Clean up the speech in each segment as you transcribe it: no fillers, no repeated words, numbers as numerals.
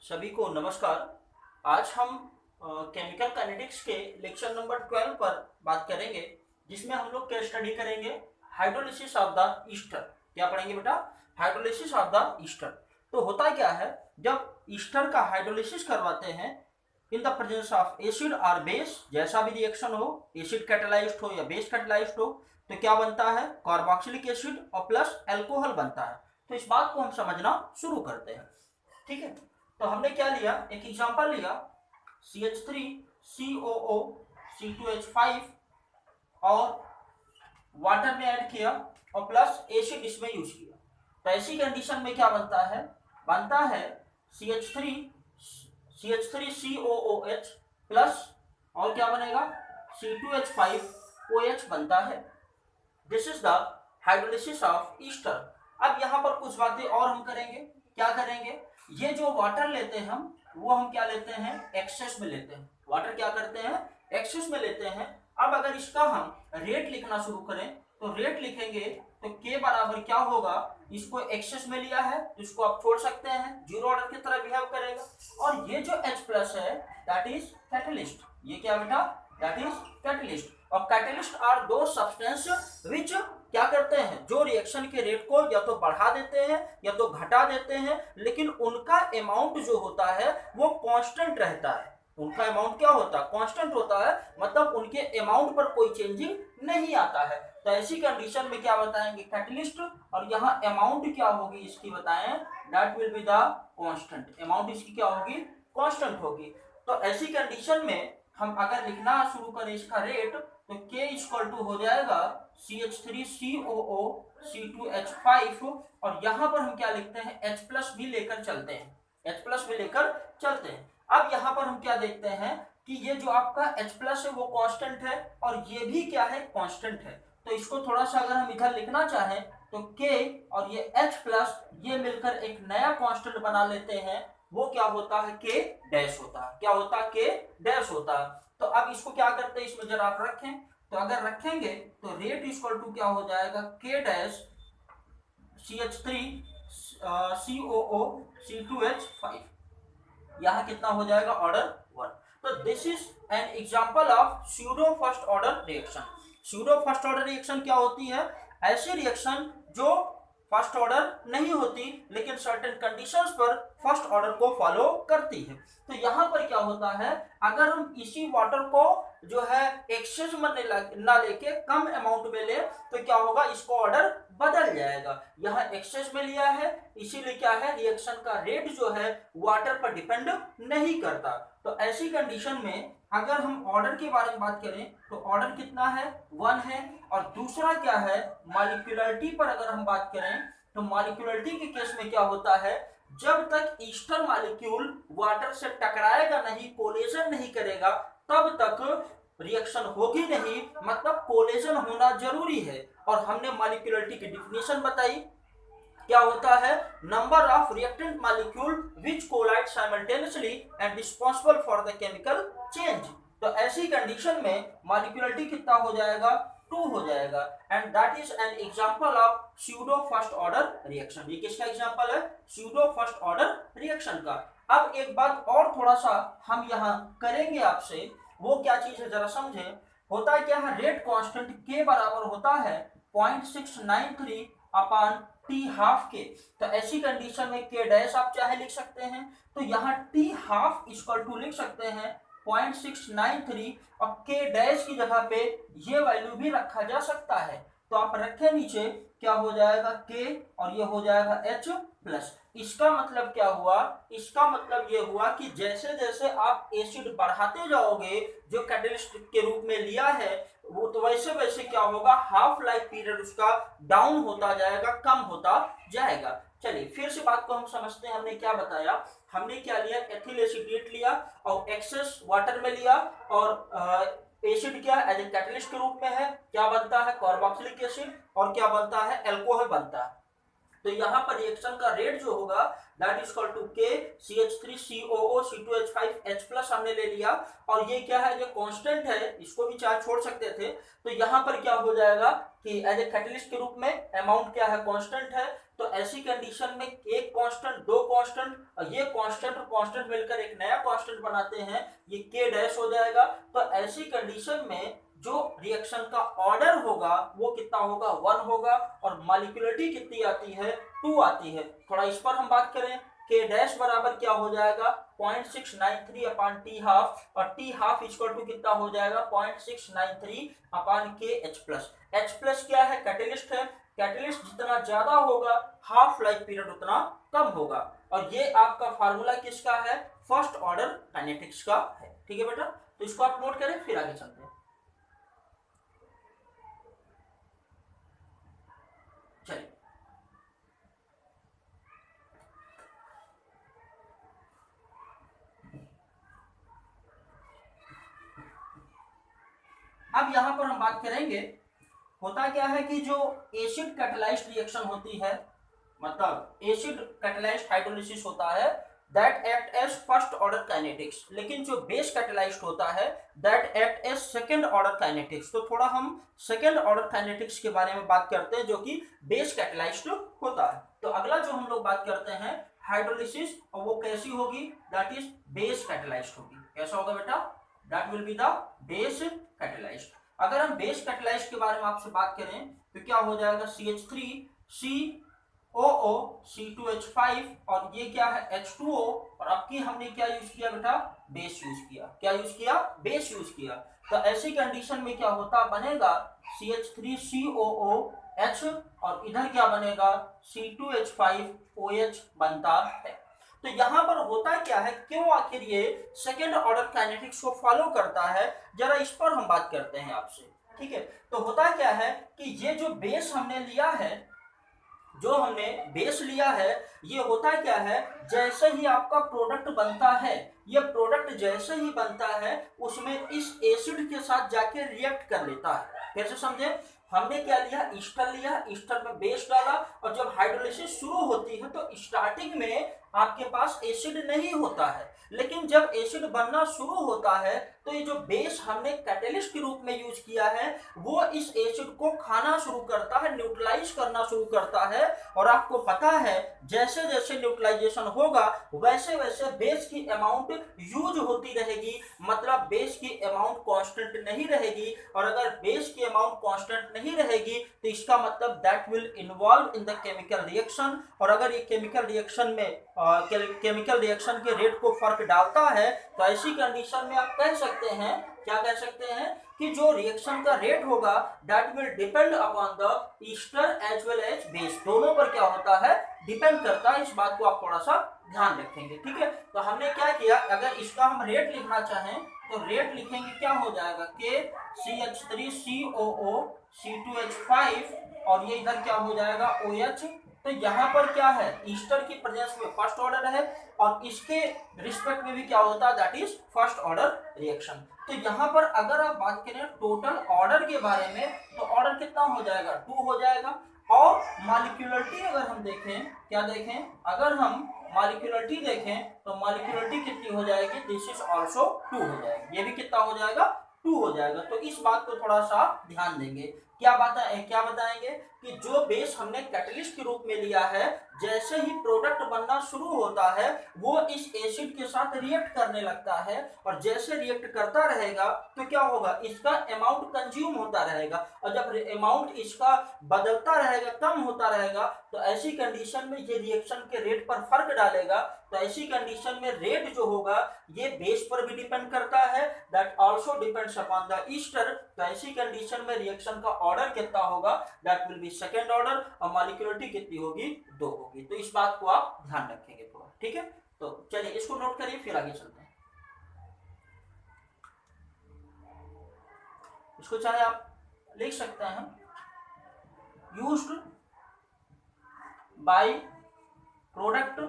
सभी को नमस्कार। आज हम केमिकल काइनेटिक्स के लेक्चर नंबर 12 पर बात करेंगे, जिसमें हम लोग क्या स्टडी करेंगे, हाइड्रोलिसिस ऑफ द ईस्टर। क्या पढ़ेंगे बेटा? Hydrolysis of the Easter. तो होता क्या है, जब ईस्टर का हाइड्रोलिसिस करवाते हैं in the presence of acid और बेस, जैसा भी रिएक्शन हो, एसिड कैटेलाइज्ड हो या बेस कैटेलाइज्ड हो, तो क्या बनता है, कार्बोक्सिलिक एसिड और प्लस अल्कोहल बनता है। तो इस बात को हम समझना शुरू करते हैं। ठीक है, तो हमने क्या लिया, एक एग्जांपल लिया, CH3COO C2H5 और वाटर में ऐड किया और प्लस एसिड इसमें यूज किया। तो ऐसी कंडीशन में क्या बनता है CH3COOH प्लस और क्या बनेगा, C2H5OH बनता है। This is the hydrolysis of Easter. अब यहाँ पर कुछ बातें और हम करेंगे। क्या करेंगे, ये जो वाटर लेते हैं वो हम क्या लेते हैं, एक्सेस में लेते हैं। वाटर क्या करते हैं, एक्सेस में लेते हैं। अब अगर इसका हम रेट लिखना शुरू करें तो रेट लिखेंगे तो K बराबर क्या होगा, इसको एक्सेस में लिया है तो इसको आप छोड़ सकते हैं, जीरो ऑर्डर की तरह बिहेव करेगा। और ये जो H प्लस है दैट इज कैटलिस्ट। ये क्या बेटा, दैट इज कैटलिस्ट। और कैटलिस्ट आर दो सब्सटेंस विच क्या करते हैं, जो रिएक्शन के रेट को या तो बढ़ा देते हैं या तो घटा देते हैं, लेकिन उनका अमाउंट जो होता है वो कांस्टेंट रहता है। उनका अमाउंट क्या होता है, कांस्टेंट होता है, मतलब उनके अमाउंट पर कोई चेंजिंग नहीं आता है। तो ऐसी कंडीशन में क्या बताएंगे, कैटलिस्ट, और यहाँ अमाउंट क्या होगी इसकी बताएं, that will be the constant. Amount इसकी क्या होगी, कांस्टेंट होगी। तो ऐसी कंडीशन में हम अगर लिखना शुरू करें इसका रेट, तो K इक्वल टू हो जाएगा CH3COO C2H5, और यहां पर हम क्या लिखते हैं, H प्लस भी लेकर चलते हैं, H प्लस भी लेकर चलते हैं। अब यहां पर हम क्या देखते हैं कि ये जो आपका H प्लस है वो कांस्टेंट है और ये भी क्या है, कांस्टेंट है। तो इसको थोड़ा सा अगर हम इधर लिखना चाहें तो K और ये H प्लस ये मिलकर एक नया कांस्टेंट बना लेते हैं, वो क्या होता है, K डैश होता है। क्या होता है, K डैश होता है। तो अब इसको क्या करते हैं, इसमें जरा आप रखें, तो अगर रखेंगे तो रेट इक्वल टू क्या हो जाएगा, K डैश CH3COO C2H5। यहाँ कितना हो जाएगा, ऑर्डर 1। तो this is an example of pseudo first order reaction. Pseudo first order reaction क्या होती है, ऐसी रिएक्शन जो फर्स्ट ऑर्डर नहीं होती लेकिन सर्टेन कंडीशंस पर फर्स्ट ऑर्डर को फॉलो करती है। तो यहाँ पर क्या होता है, अगर हम इसी वाटर को जो है एक्सेस में ना लेके कम अमाउंट में ले तो क्या होगा, इसको ऑर्डर बदल जाएगा। यहाँ एक्सेस में लिया है इसीलिए क्या है, रिएक्शन का रेट जो है वाटर पर डिपेंड नहीं करता। तो ऐसी कंडीशन में अगर हम ऑर्डर के बारे में बात करें तो ऑर्डर कितना है, 1 है। और दूसरा क्या है, मॉलिक्यूलरिटी पर अगर हम बात करें तो मॉलिक्यूलरिटी के केस में क्या होता है, जब तक ईस्टर मॉलिक्यूल वाटर से टकराएगा नहीं, कोलिजन नहीं करेगा, तब तक रिएक्शन होगी नहीं, मतलब कोलिजन होना जरूरी है। और हमने मॉलिक्यूलरिटी की डिफिनेशन बताई, क्या होता है, number of reactant molecule which collide simultaneously and responsible for the chemical change. तो ऐसी कंडीशन में मॉलिक्यूलरिटी कितना हो जाएगा, 2 हो जाएगा। And that is an example of pseudo first order reaction. ये किसका एग्जांपल है, स्यूडो फर्स्ट ऑर्डर रिएक्शन का। अब एक बात और थोड़ा सा हम यहाँ करेंगे आपसे, वो क्या चीज है जरा समझे। होता है क्या है, रेट कांस्टेंट K बराबर होता है 0.693 अपान T हाफ के। तो ऐसी कंडीशन में K डैश आप चाहे लिख सकते हैं, तो यहाँ T हाफ इक्वल टू लिख सकते हैं 0.693, और K डैश की जगह पे ये वैल्यू भी रखा जा सकता है। तो आप रखें नीचे, क्या हो जाएगा K और ये हो जाएगा H प्लस। इसका मतलब क्या हुआ, इसका मतलब ये हुआ कि जैसे जैसे आप एसिड बढ़ाते जाओगे जो कैटलिस्ट के रूप में लिया है, वो तो वैसे वैसे क्या होगा, हाफ लाइफ पीरियड उसका डाउन होता जाएगा, कम होता जाएगा। चलिए फिर से बात को हम समझते हैं। हमने क्या बताया, हमने क्या लिया, एथिल एसिटेट लिया और एक्सेस वाटर में लिया, और एसिड क्या एज ए कैटलिस्ट के रूप में है, क्या बनता है, कार्बोक्सिलिक एसिड, और क्या बनता है, अल्कोहल बनता है। तो यहाँ पर रिएक्शन का रेट जो होगा that is equal to K CH3COO C2H5 H plus हमने ले लिया, और ये क्या है, जो कांस्टेंट है, इसको भी चाहे छोड़ सकते थे। तो यहाँ पर क्या हो जाएगा कि एज ए कैटलिस्ट के रूप में अमाउंट क्या है, कांस्टेंट है, तो ऐसी कंडीशन में एक कांस्टेंट, दो कांस्टेंट और ये कांस्टेंट और कांस्टेंट मिलकर एक नया कांस्टेंट बनाते हैं, ये के डैश हो जाएगा। तो ऐसी कंडीशन में जो रिएक्शन का ऑर्डर होगा वो कितना होगा, 1 होगा, और मॉलिक्यूलरिटी कितनी आती है, 2 आती है। थोड़ा इस पर हम बात करें, के डैश बराबर क्या हो जाएगा, 0.693 अपॉन टी हाफ, और टी हाफ इक्वल टू कितना हो जाएगा, 0.693 अपॉन के एच प्लस। एच प्लस क्या है, कैटेलिस्ट है। कैटेलिस्ट जितना ज्यादा होगा हाफ लाइफ पीरियड उतना कम होगा। और ये आपका फार्मूला किसका है, फर्स्ट ऑर्डर काइनेटिक्स का है। ठीक है बेटा, तो इसको आप नोट करें, फिर आगे चलते हैं। चलिए, अब यहां पर हम बात करेंगे, होता क्या है कि जो एसिड कैटालाइज्ड रिएक्शन होती है, मतलब एसिड कैटालाइज्ड हाइड्रोलिसिस होता है, that act as first order kinetics. लेकिन जो बेस कैटालाइज्ड होता है that act as second order kinetics. तो थोड़ा हम सेकंड ऑर्डर काइनेटिक्स के बारे में बात करते हैं, जो कि बेस कैटालाइज्ड होता है। तो अगला जो हम लोग बात करते हैं हाइड्रोलिसिस, और वो कैसी होगी, दैट इज बेस कैटालाइज्ड होगी। कैसा होगा बेटा, that will be the base catalysed. अगर हम बेस कैटालाइज्ड के बारे में आपसे बात करें तो क्या हो जाएगा, CH3COO C2H5, और ये क्या है H2O, और अब की हमने क्या यूज किया बेटा, बेस यूज किया। क्या यूज किया, बेस यूज किया। तो ऐसी कंडीशन में क्या होता बनेगा, CH3COOH, और इधर क्या बनेगा, C2H5OH बनता है। तो यहां पर होता क्या है, क्यों आखिर ये सेकेंड ऑर्डर काइनेटिक्स को फॉलो करता है, जरा इस पर हम बात करते हैं आपसे। ठीक है, तो होता क्या है कि ये जो बेस हमने लिया है, जो हमने बेस लिया है, ये होता क्या है, जैसे ही आपका प्रोडक्ट बनता है, ये प्रोडक्ट जैसे ही बनता है उसमें इस एसिड के साथ जाके रिएक्ट कर लेता है। कैसे समझे, हमने क्या लिया, ईस्टर लिया, ईस्टर में बेस डाला, और जब हाइड्रोलिसिस शुरू होती है तो स्टार्टिंग में आपके पास एसिड नहीं होता है, लेकिन जब एसिड बनना शुरू होता है तो ये जो बेस हमने कैटेलिस्ट के रूप में यूज किया है वो इस एसिड को खाना शुरू करता है, न्यूट्रलाइज करना शुरू करता है। और आपको पता है जैसे जैसे न्यूट्रलाइजेशन होगा वैसे वैसे बेस की अमाउंट यूज होती रहेगी, मतलब बेस की अमाउंट कांस्टेंट नहीं रहेगी। और अगर बेस की अमाउंट कांस्टेंट नहीं रहेगी तो इसका मतलब that will involve in the chemical reaction, और अगर ये केमिकल रिएक्शन में केमिकल रिएक्शन के रेट को फर्क डालता है तो ऐसी कंडीशन में आप कह सकते हैं, क्या कह सकते हैं, कि जो रिएक्शन का रेट होगा that will depend upon the ester as well as base, दोनों पर क्या होता है, डिपेंड करता है। इस बात को आप थोड़ा सा ध्यान रखेंगे। ठीक है, तो हमने क्या किया, अगर इसका हम रेट लिखना चाहें तो रेट लिखेंगे, क्या हो जाएगा, के CH3COO C2H5, और ये इधर क्या हो जाएगा, OH। तो यहाँ पर क्या है, ईस्टर की प्रेजेंस में फर्स्ट ऑर्डर है, और इसके रिस्पेक्ट में भी क्या होता है, that is first order reaction. तो यहाँ पर अगर आप बात करें टोटल ऑर्डर के बारे में तो ऑर्डर कितना हो जाएगा, 2 हो जाएगा। और मॉलिक्यूलरिटी अगर हम देखें, क्या देखें, अगर हम मॉलिक्यूलरिटी देखें तो मॉलिक्यूलरिटी कितनी हो जाएगी, दिस इज आल्सो 2 हो जाएगी, ये भी कितना हो जाएगा, 2 हो जाएगा। तो इस बात को थोड़ा सा ध्यान देंगे। क्या बताएंगे कि जो बेस हमने कैटलिस्ट के रूप में लिया है, जैसे ही प्रोडक्ट बनना शुरू होता है वो इस एसिड के साथ रिएक्ट करने लगता है, और जैसे रिएक्ट करता रहेगा तो क्या होगा, इसका अमाउंट कंज्यूम होता रहेगा, और जब अमाउंट इसका बदलता रहेगा, कम होता रहेगा, तो ऐसी कंडीशन में ये रिएक्शन के रेट पर फर्क डालेगा। तो ऐसी कंडीशन में रेट जो होगा ये बेस पर भी डिपेंड करता है, that also depends upon the Easter. तो ऐसी कंडीशन में रिएक्शन का ऑर्डर कितना होगा, that will be second order, और मॉलिक्यूलरिटी कितनी होगी, 2 होगी। तो इस बात को आप ध्यान रखेंगे थोड़ा। ठीक है, तो चलिए इसको नोट करिए, फिर आगे चलते हैं। इसको चाहे आप लिख सकते हैं, यूज्ड बाय प्रोडक्ट,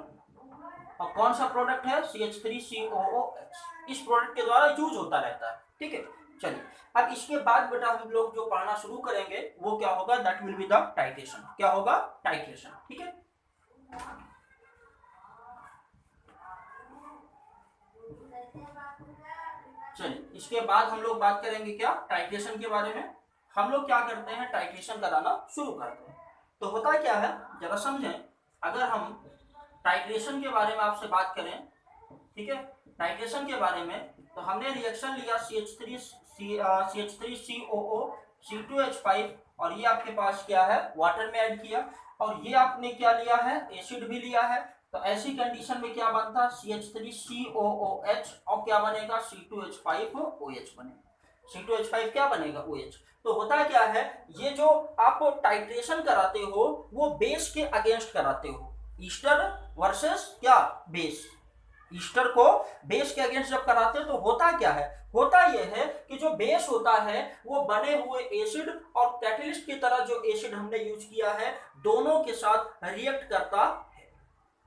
और कौन सा प्रोडक्ट है, CH3COOH, इस प्रोडक्ट के द्वारा यूज होता रहता है। ठीक है, चलिए अब इसके बाद बेटा हम लोग जो पढ़ना शुरू करेंगे वो क्या होगा, that will be the titration. क्या होगा, टाइट्रेशन। ठीक है, चलिए इसके बाद हम लोग बात करेंगे क्या, टाइट्रेशन के बारे में। हम लोग क्या करते हैं, टाइट्रेशन कराना शुरू करते हैं। तो होता क्या है जरा समझें। अगर हम टाइट्रेशन के बारे में आपसे बात करें, ठीक है, टाइट्रेशन के बारे में, तो हमने रिएक्शन लिया CH3COO C2H5 और ये आपके पास क्या है वाटर में ऐड किया, और ये आपने क्या लिया है एसिड भी लिया है। तो ऐसी कंडीशन में क्या बनता CH3COOH और क्या बनेगा C2H5OH बनेगा। C2H5 क्या बनेगा OH। तो होता क्या है ये जो आप टाइट्रेशन कराते हो वो बेस के अगेंस्ट कराते हो, ईस्टर वर्सेस क्या बेस, ईस्टर को बेस के अगेंस्ट जब कराते हैं तो होता क्या है, होता यह है कि जो बेस होता है वो बने हुए एसिड और कैटलिस्ट की तरह जो एसिड हमने यूज किया है दोनों के साथ रिएक्ट करता है।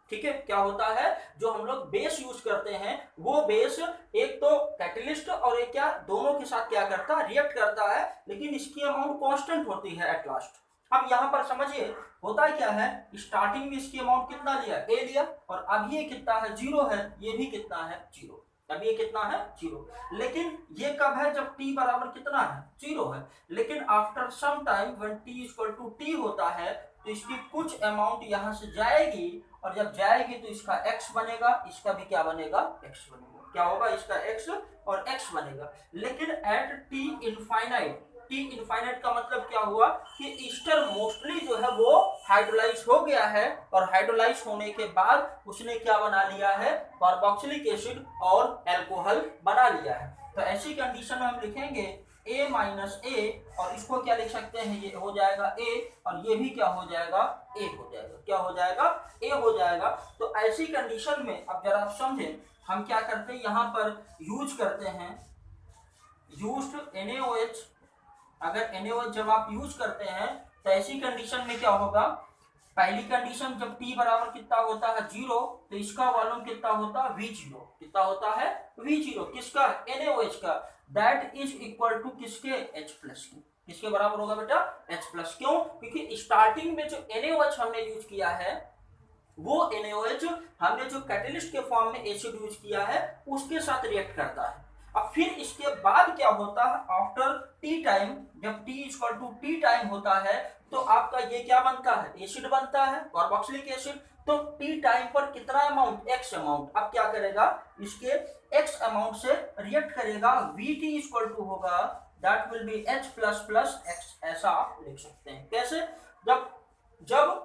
ठीक है, क्या होता है जो हम लोग बेस यूज करते हैं वो बेस एक तो कैटलिस्ट और एक क्या दोनों के साथ क्या करता है रिएक्ट करता है, लेकिन इसकी अमाउंट कांस्टेंट होती है एट लास्ट। अब यहां पर समझिए होता क्या है स्टार्टिंग में इसकी अमाउंट कितना लिया ए लिया, और अब ये कितना है 0 है, ये भी कितना है 0, अब ये कितना है 0। लेकिन ये कब है जब t बराबर कितना है 0 है, लेकिन after some time when t equal to t होता है तो इसकी कुछ अमाउंट यहां से जाएगी, और जब जाएगी तो इसका x बनेगा, इसका भी क्या बनेगा x बनेगा, क्या होगा इसका x और x बनेगा। लेकिन at t infinite, T infinite का मतलब क्या हुआ कि ईस्टर मोस्टली जो है वो हाइड्रोलाइज हो गया है, और हाइड्रोलाइज होने के बाद उसने क्या बना लिया है कार्बोक्सिलिक एसिड और अल्कोहल बना लिया है। तो ऐसी कंडीशन में हम लिखेंगे A माइनस ए, और इसको क्या लिख सकते हैं ये हो जाएगा A, और ये भी क्या हो जाएगा A हो जाएगा, क्या हो जाएगा A हो जाएगा। तो ऐसी कंडीशन में अब जरा आप समझें हम क्या करते हैं यहाँ पर यूज करते हैं यूज्ड NaOH। अगर NaOH जब आप यूज करते हैं तो ऐसी कंडीशन में क्या होगा, पहली कंडीशन जब t बराबर कितना होता है 0 तो इसका वॉल्यूम कितना होता है V0, कितना होता है V0 किसका NaOH का, दैट इज इक्वल टू किसके H प्लस के, किसके बराबर होगा बेटा H प्लस। क्यों, क्योंकि स्टार्टिंग में जो NaOH हमने यूज किया है वो NaOH हमने जो कैटलिस्ट के फॉर्म में एसिड यूज किया है उसके साथ रिएक्ट करता है। अब फिर इसके बाद क्या होता है आफ्टर टी टाइम, जब t equal to T time होता है तो आपका ये क्या बनता है एसिड बनता है कार्बोक्सिलिक एसिड। तो टी टाइम पर कितना अमाउंट x अमाउंट, अब क्या करेगा इसके x अमाउंट से रिएक्ट करेगा, Vt इक्वल टू होगा that will be H plus plus x, ऐसा आप लिख सकते हैं। कैसे, जब जब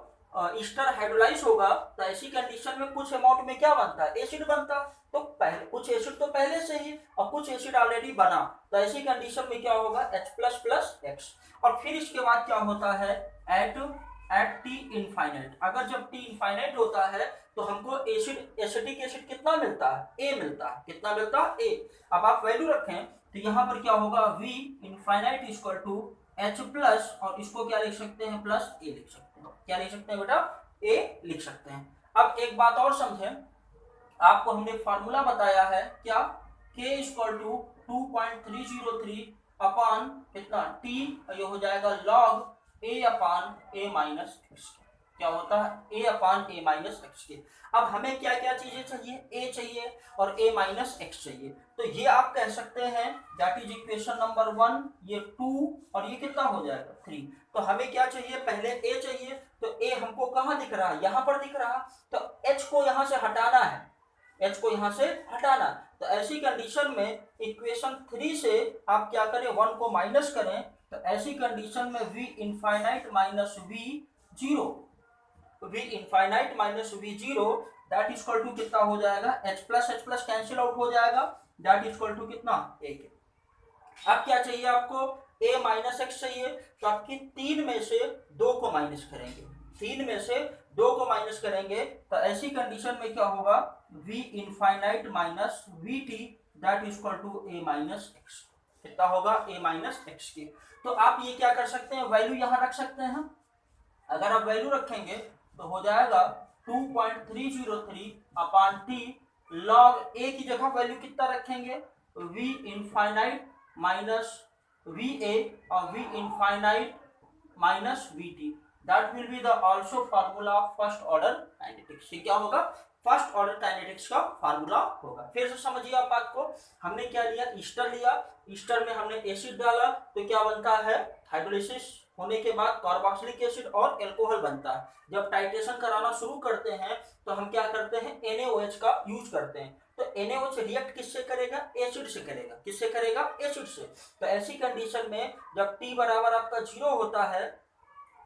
ईस्टर हाइड्रोलाइज होगा तो ऐसी कंडीशन में कुछ अमाउंट में क्या बनता है एसिड बनता, तो पहले कुछ एसिड तो पहले से ही और कुछ एसिड ऑलरेडी बना, तो ऐसी कंडीशन में क्या होगा H प्लस प्लस एक्स। और फिर इसके बाद क्या होता है एट टी इनफाइनाइट, अगर जब टी इनफाइनाइट होता है तो हमको एसिड एसिटिक एसिड कितना मिलता है ए मिलता है, कितना मिलता है ए। अब आप वैल्यू रखें तो यहाँ पर क्या होगा V infinite equal to H plus, और इसको क्या लिख सकते हैं प्लस ए लिख सकते हैं, क्या लिख सकते हैं बेटा ए लिख सकते हैं। अब एक बात और समझें, आपको हमने फार्मूला बताया है क्या k इक्वल टू 2.303 अपॉन कितना t, ये हो जाएगा log a upon a minus x, क्या होता है a upon a minus x के। अब हमें क्या क्या चीजें चाहिए a चाहिए और a माइनस एक्स चाहिए, तो ये आप कह सकते हैं दैट इज इक्वेशन नंबर 1, ये 2 और ये कितना हो जाएगा 3। तो हमें क्या चाहिए पहले a चाहिए, तो a हमको कहाँ दिख रहा है यहाँ पर दिख रहा, तो h को यहाँ से हटाना है, h को यहाँ से हटाना। तो ऐसी कंडीशन में इक्वेशन 3 से आप क्या करें 1 को माइनस करें, तो ऐसी कंडीशन में v infinite minus v0, v infinite minus v0 that is equal to कितना हो जाएगा h प्लस कैंसिल आउट हो जाएगा, दैट इज इक्वल टू कितना 1। अब क्या चाहिए आपको a माइनस एक्स चाहिए, तो आपकी 3 में से 2 को माइनस करेंगे, 3 में से 2 को माइनस करेंगे, तो ऐसी कंडीशन में क्या होगा v infinite minus vt that is equal to a minus X, कितना होगा a माइनस एक्स की। तो आप ये क्या कर सकते हैं वैल्यू यहाँ रख सकते हैं, अगर आप वैल्यू रखेंगे तो हो जाएगा 2.303 अपॉन t, log a की जगह वैल्यू कितना रखेंगे v इनफाइनाइट माइनस va और v infinite minus vt, that will be the also formula of first order kinetics. ये क्या होगा फर्स्ट ऑर्डर काइनेटिक्स का फार्मूला होगा। फिर से समझिए आप बात को, हमने क्या लिया ईस्टर लिया, ईस्टर में हमने एसिड डाला तो क्या बनता है हाइड्रोलिसिस होने के बाद कार्बोक्सिलिक एसिड और एल्कोहल बनता है। जब टाइट्रेशन कराना शुरू करते हैं तो हम क्या करते हैं, NaOH का यूज करते हैं। तो NaOH रिएक्ट किससे करेगा, एसिड से करेगा। किससे करेगा, एसिड से। तो ऐसी कंडीशन में जब T बराबर आपका 0 होता है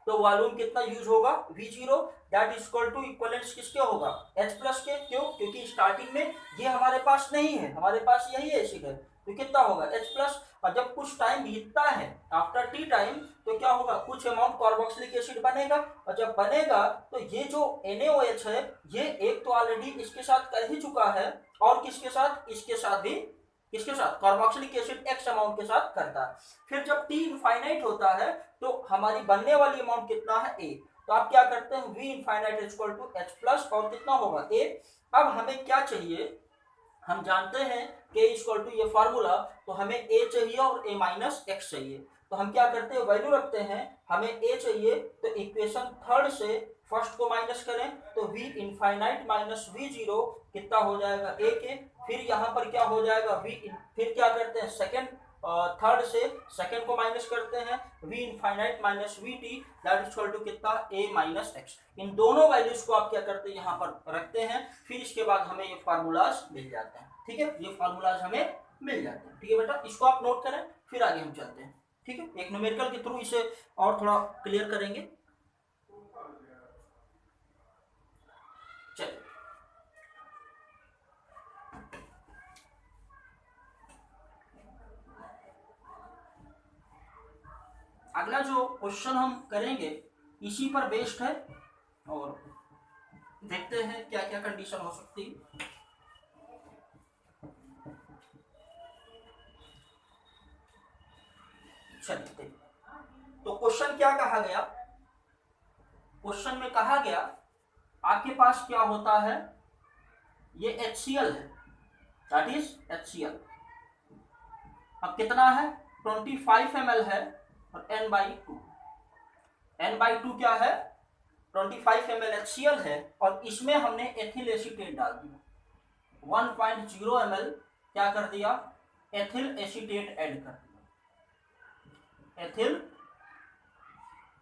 तो वॉल्यूम कितना यूज होगा, V0, that is equal to equivalence किसके होगा, H प्लस के। क्यों, क्योंकि स्टार्टिंग में ये हमारे पास नहीं है, हमारे पास यही एसिड है, तो कितना होगा H प्लस। और जब कुछ टाइम बीतता है आफ्टर टी टाइम तो क्या होगा, कुछ अमाउंट कार्बोक्सिलिक एसिड बनेगा। और जब बनेगा तो ये जो NaOH है ये एक तो ऑलरेडी इसके साथ कर ही चुका है, और किसके साथ, इसके साथ भी, किसके साथ, कार्बोक्सिलिक एसिड एक्स अमाउंट के साथ करता है। फिर जब टी इनफाइनाइट होता है तो हमारी बनने वाली अमाउंट कितना है, ए। तो आप क्या करते हैं, V infinite is equal to H plus और कितना होगा, ए। अब हमें क्या चाहिए, हम जानते हैं के इक्वल टू ये फार्मूला, तो हमें ए चाहिए और ए माइनस एक्स चाहिए। तो हम क्या करते हैं, वैल्यू रखते हैं, हमें ए चाहिए तो इक्वेशन थर्ड से फर्स्ट को माइनस करें तो v इनफाइनाइट माइनस V0 कितना हो जाएगा, ए के। फिर यहाँ पर क्या हो जाएगा v, फिर क्या करते हैं सेकंड, थर्ड से सेकंड को माइनस करते हैं, v infinite minus VT that is equal to कितना, a माइनस एक्स। इन दोनों वैल्यूज को आप क्या करते हैं, यहाँ पर रखते हैं। फिर इसके बाद हमें ये फार्मूलाज मिल जाते हैं। ठीक है, ये फार्मूलाज हमें मिल जाते हैं। ठीक है बेटा, इसको आप नोट करें, फिर आगे हम चलते हैं। ठीक है, एक न्यूमेरिकल के थ्रू इसे और थोड़ा क्लियर करेंगे। चलिए, अगला जो क्वेश्चन हम करेंगे इसी पर बेस्ड है, और देखते हैं क्या क्या कंडीशन हो सकती है। चलिए, तो क्वेश्चन क्या कहा गया, क्वेश्चन में कहा गया आपके पास क्या होता है, ये HCl है, दैट इज HCl। अब कितना है, 25 ml है, और n/2, n/2 क्या है, 25 ml HCl है, और इसमें हमने एथिल एसीटेट डाल दिया, 1.0 ml क्या कर दिया, एथिल एसीटेट ऐड कर दिया, एथिल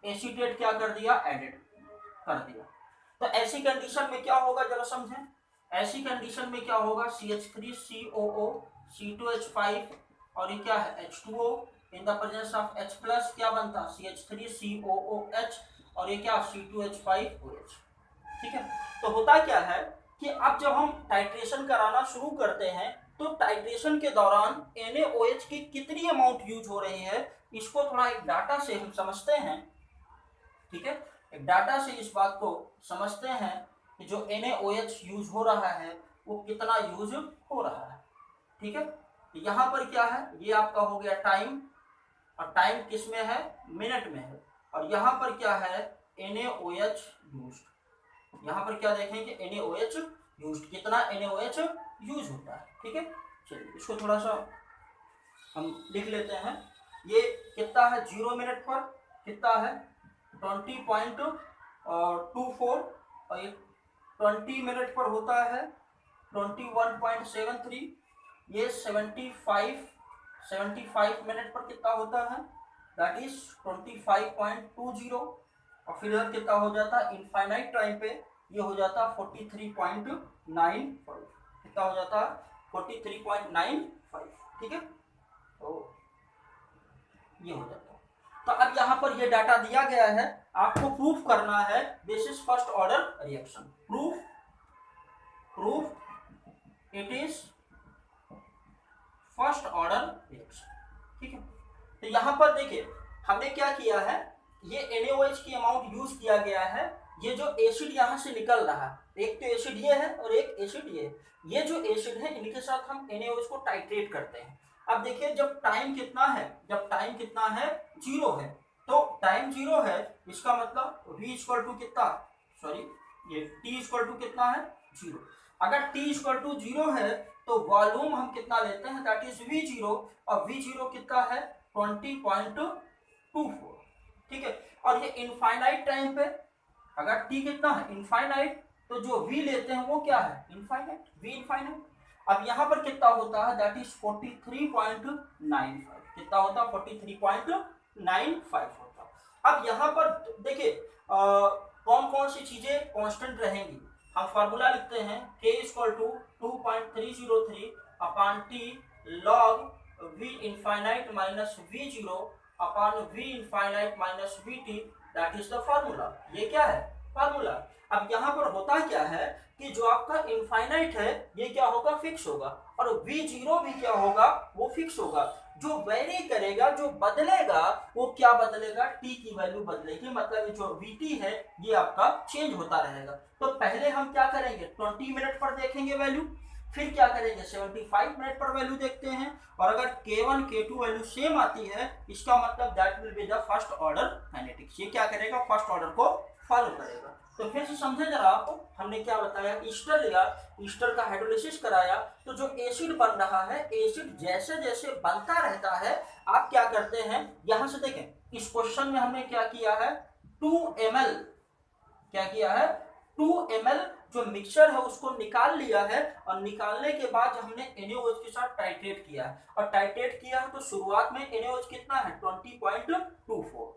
एसीटेट क्या कर दिया, एडेड कर दिया। तो ऐसी कंडीशन में क्या होगा जरा समझें, ऐसी कंडीशन में क्या होगा, CH3COO C2H5 और ये क्या है H2O in the presence of H plus क्या बनता, CH3COOH और ये क्या C2H5OH। ठीक है, तो होता क्या है कि अब जब हम टाइट्रेशन कराना शुरू करते हैं तो टाइट्रेशन के दौरान NaOH की कितनी अमाउंट यूज हो रही है, इसको थोड़ा एक डाटा से हम समझते हैं। ठीक है, एक डाटा से इस बात को समझते हैं कि जो NaOH यूज हो रहा है वो कितना यूज हो रहा है। ठीक है, तो यहाँ पर क्या है, ये आपका हो गया टाइम, और टाइम किस में है, मिनट में है। और यहाँ पर क्या है, NaOH यूज्ड, यहाँ पर क्या देखेंगे, NaOH यूज्ड, कितना NaOH यूज होता है। ठीक है, चलिए इसको थोड़ा सा हम लिख लेते हैं। ये कितना है, 0 मिनट पर कितना है 20.24, और ये 20 मिनट पर होता है 21.73, ये 75 मिनट पर कितना होता है, दैट इज 25.20, और फिर कितना हो जाता है इनफाइनाइट टाइम पे ये हो जाता है 43.95, कितना हो जाता है 43.95। ठीक है, तो ये हो जाता है। तो अब यहाँ पर ये डाटा दिया गया है, आपको प्रूफ करना है, this is first order reaction, proof it is first order reaction. ठीक है, तो यहाँ पर देखिए हमने क्या किया है, ये NaOH की अमाउंट यूज किया गया है। ये जो एसिड यहाँ से निकल रहा है, एक तो एसिड ये है और एक एसिड ये जो एसिड है इनके साथ हम NaOH को टाइट्रेट करते हैं। अब देखिए जब टाइम कितना है, जब टाइम कितना है 0 है, तो टाइम 0 है इसका मतलब v इक्वल टू कितना, सॉरी ये t इक्वल टू कितना है 0। अगर t इक्वल टू 0 है तो वॉल्यूम हम कितना लेते हैं, दैट इज V0, और V0 कितना है 20.24। ठीक है, और ये इनफाइनाइट टाइम पे अगर t कितना है इनफाइनाइट, तो जो v लेते हैं वो क्या है इनफाइनाइट, v इनफाइनाइट। अब यहाँ पर कितना होता है, दैट इज 43.95, कितना होता है 43.95 होता है। अब यहाँ पर देखिए कौन कौन सी चीजें कांस्टेंट रहेंगी। हम फार्मूला लिखते हैं k equal to 2.303 upon T log v infinite minus v zero upon v infinite minus v T, that is the formula. ये क्या है? फार्मूला। अब यहाँ पर होता क्या है कि जो आपका इनफाइनाइट है ये क्या होगा? फिक्स होगा, और v जीरो भी क्या होगा? वो फिक्स होगा। जो वेरी करेगा, जो बदलेगा, वो क्या बदलेगा? t की वैल्यू बदलेगी, मतलब जो vt है ये आपका चेंज होता रहेगा। तो पहले हम क्या करेंगे? 20 मिनट पर देखेंगे वैल्यू, फिर क्या करेंगे? 75 मिनट पर वैल्यू देखते हैं, और अगर k1 k2 वैल्यू सेम आती है, इसका मतलब that will be the first order kinetics. ये क्या करेगा? फर्स्ट ऑर्डर को फॉलो करेगा। तो फिर से समझे जरा आप, हमने क्या बताया? ईस्टर लिया, ईस्टर का हाइड्रोलिसिस कराया, तो जो एसिड बन रहा है, एसिड जैसे जैसे बनता रहता है, आप क्या करते हैं? यहां से देखें, इस क्वेश्चन में हमने क्या किया है? 2 ml, क्या किया है? 2 ml जो मिक्सचर है उसको निकाल लिया है, और निकालने के बाद हमने NaOH के साथ टाइट्रेट किया है, और टाइट्रेट किया है तो शुरुआत में NaOH कितना है? 20.24।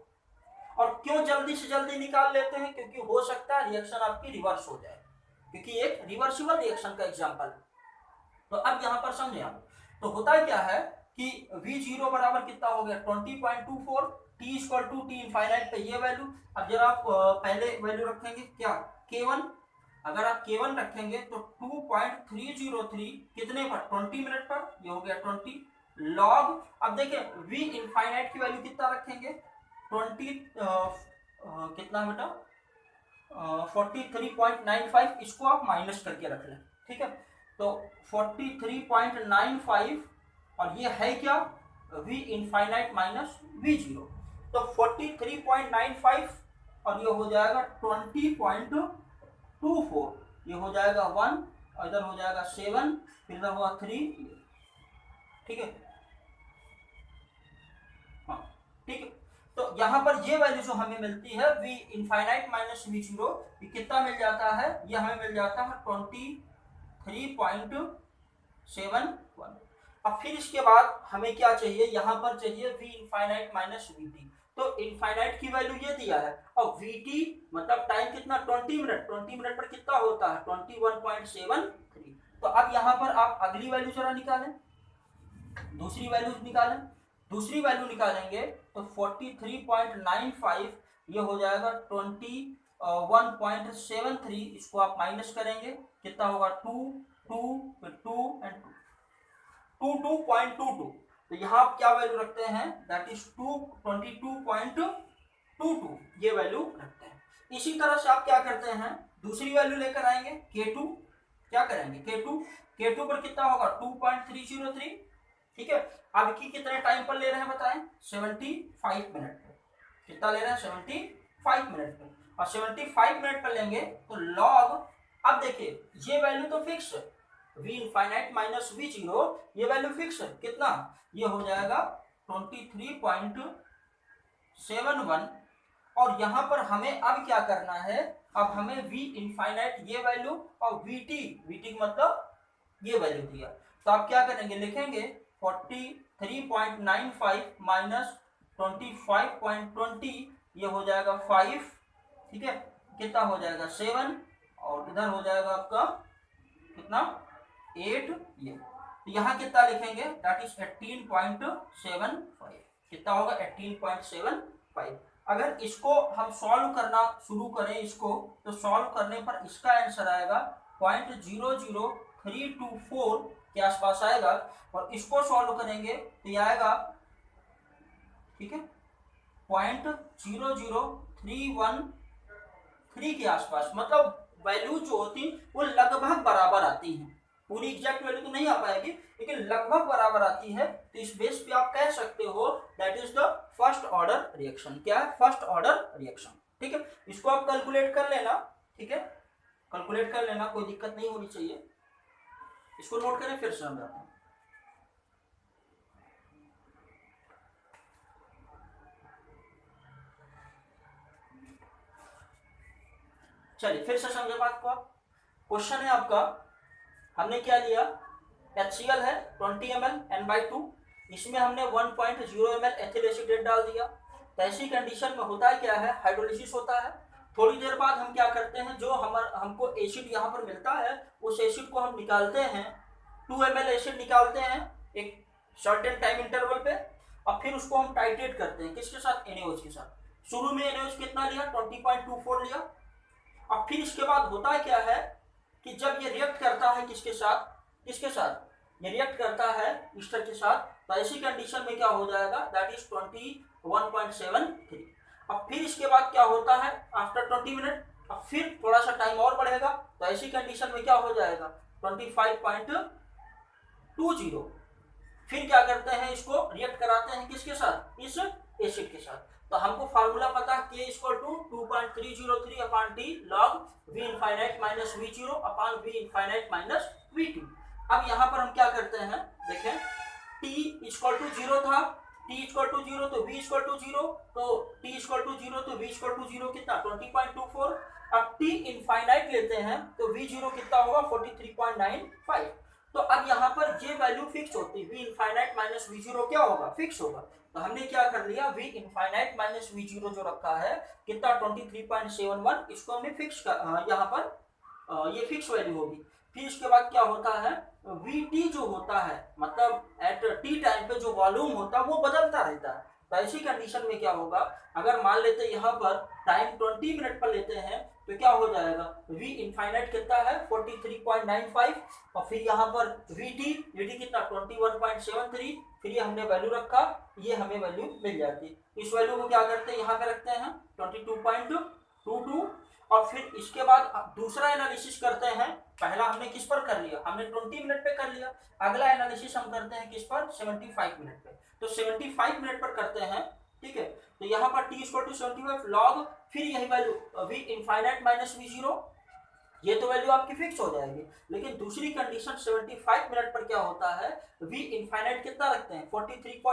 और क्यों जल्दी से जल्दी निकाल लेते हैं? क्योंकि हो सकता है रिएक्शन आपकी रिवर्स हो जाए, क्योंकि एक रिवर्सिबल रिएक्शन का एग्जांपल है। तो अब यहां पर समझे आप, तो होता क्या है कि v0 बराबर कितना हो गया? 20.24, t equal to T infinite पे ये वैल्यू। अब जरा आप पहले वैल्यू रखेंगे क्या? k1। अगर आप k1 रखेंगे तो 2.303 कितने पर? 20 मिनट पर, ये हो गया 20 लॉग। अब देखिए v इनफाइनाइट की वैल्यू कितना रखेंगे? 20 कितना बेटा? 43.95, इसको आप माइनस करके रख लें, ठीक है? तो 43.95, और ये है क्या? v infinite minus v zero. तो 43.95, और ये हो जाएगा 20.24, ये हो जाएगा 1, और इधर हो जाएगा 7, फिर इधर हुआ 3, ठीक है? हाँ, ठीक है। तो यहाँ पर ये वैल्यू जो हमें मिलती है v infinite minus v zero, ये कितना मिल जाता है? ये हमें मिल जाता है 23.71। अब फिर इसके बाद हमें क्या चाहिए? यहाँ पर चाहिए v इनफाइनाइट माइनस vt। तो इनफाइनाइट की वैल्यू ये दिया है, और vt मतलब टाइम कितना? 20 मिनट। 20 मिनट पर कितना होता है? 21.73। तो अब यहाँ पर आप अगली वैल्यू जरा निकालें, दूसरी वैल्यू निकालें। दूसरी वैल्यू निकालेंगे तो 43.95, ये हो जाएगा 21.73। इसको आप माइनस करेंगे, कितना होगा? 2 2 फिर 2 एंड 22.22। तो यहाँ आप क्या वैल्यू रखते हैं? दैट इज 22.22, ये वैल्यू रखते हैं। इसी तरह से आप क्या करते हैं? दूसरी वैल्यू लेकर आएंगे k2। क्या करेंगे? k2 पर कितना होगा? 2.303, ठीक है? अब की कितने टाइम पर ले रहे हैं बताएं? 75 मिनट पर। कितना ले रहे हैं? 75 मिनट पर। और 75 मिनट पर लेंगे तो लॉग, अब देखिए ये वैल्यू तो फिक्स है, v infinite minus v zero, ये वैल्यू फिक्स है। कितना? ये हो जाएगा 23.71। और यहां पर हमें अब क्या करना है? अब हमें v इनफाइनाइट ये वैल्यू, और vt मतलब ये वैल्यू दिया, तो आप क्या करेंगे? लिखेंगे 43.95 माइनस 25.20, ये हो जाएगा 5, ठीक है? कितना हो जाएगा? 7, और इधर हो जाएगा आपका कितना? 8। ये तो यहाँ कितना लिखेंगे? That is 18.75। कितना होगा? 18.75। अगर इसको हम सॉल्व करना शुरू करें इसको, तो सॉल्व करने पर इसका आंसर आएगा 0.00324 के आसपास आएगा, और इसको सॉल्व करेंगे तो ये आएगा, ठीक है, 0.00313 के आसपास। मतलब वैल्यू जो होती वो लगभग बराबर आती है, पूरी एग्जैक्ट वैल्यू तो नहीं आ पाएगी, लेकिन लगभग बराबर आती है। तो इस बेस पे आप कह सकते हो that is the first order reaction. क्या है? फर्स्ट ऑर्डर रिएक्शन, ठीक है? इसको आप कैलकुलेट कर लेना, ठीक है? कैलकुलेट कर लेना, कोई दिक्कत नहीं होनी चाहिए। इसको नोट करें, फिर समझाता हूं। चलिए फिर से समझे बात को आप। क्वेश्चन है आपका, हमने क्या लिया? HCl है 20 ml n/2, इसमें हमने 1.0 ml एथिल एसिटेट डाल दिया। तो ऐसी कंडीशन में होता है क्या है, हाइड्रोलिसिस होता है। थोड़ी देर बाद हम क्या करते हैं, जो हमको एसिड यहाँ पर मिलता है उस एसिड को हम निकालते हैं, 2 ml एसिड निकालते हैं एक सर्टेन टाइम इंटरवल पे, और फिर उसको हम टाइट्रेट करते हैं किसके साथ, NaOH के साथ। शुरू में NaOH कितना लिया, 20.24 लिया। अब फिर इसके बाद होता है क्या है कि जब ये रिएक्ट करता है किसके साथ, ये रिएक्ट करता है ईस्टर के साथ, तो ऐसी कंडीशन में क्या हो जाएगा, दैट इज 21.73। अब फिर इसके बाद क्या होता है, आफ्टर 20 मिनट, अब फिर थोड़ा सा टाइम और बढ़ेगा, तो ऐसी कंडीशन में क्या हो जाएगा 25.20। फिर क्या करते हैं, इसको रिएक्ट कराते हैं किसके साथ, इस एसिड के साथ। तो हमको फार्मूला पता है, K equal to 2.303 upon T log V infinite minus V0 upon V infinite minus V2। अब यहाँ पर हम क्या करते हैं, देखें T इक्वल टू 0 था, T इक्वल टू 0 तो V इक्वल टू 0, तो T इक्वल टू 0 तो V इक्वल टू 0 कितना 20.24। अब T इनफाइनाइट लेते हैं तो V0 कितना होगा 43.95। तो अब यहाँ पर ये वैल्यू फिक्स होती है, V इनफाइनाइट माइनस V0 क्या होगा, फिक्स होगा। तो हमने क्या कर लिया, V इनफाइनाइट माइनस V0 जो रखा है कितना 23.71, इसको हमने फिक्स कर, यहाँ पर ये फिक्स वैल्यू होगी। फिर इसके बाद क्या होता है, Vt जो होता है, मतलब एट T टाइम पे जो वॉल्यूम होता है वो बदलता रहता है। तो ऐसी कंडीशन में क्या होगा, अगर मान लेते हैं यहाँ पर टाइम 20 मिनट पर लेते हैं तो क्या हो जाएगा, V इनफाइनाइट कितना है 43.95, और फिर यहाँ पर Vt कितना 21.73, फिर ये हमने वैल्यू रखा, ये हमें वैल्यू मिल जाती है। इस वैल्यू को क्या करते हैं, यहाँ पे रखते हैं 22.22, और फिर इसके बाद दूसरा एनालिसिस करते हैं। पहला हमने किस पर कर लिया, हमने 20 मिनट पे कर लिया, अगला एनालिसिस हम करते हैं किस पर, 75 मिनट पे। तो 75 मिनट पर करते हैं, ठीक है। तो यहाँ पर T इक्वल टू 75 लॉग, फिर यही value V infinite minus V0, ये तो वैल्यू आपकी फिक्स हो जाएगी। लेकिन दूसरी कंडीशन 75 मिनट पर क्या होता है, V इनफाइनाइट कितना रखते हैं 43.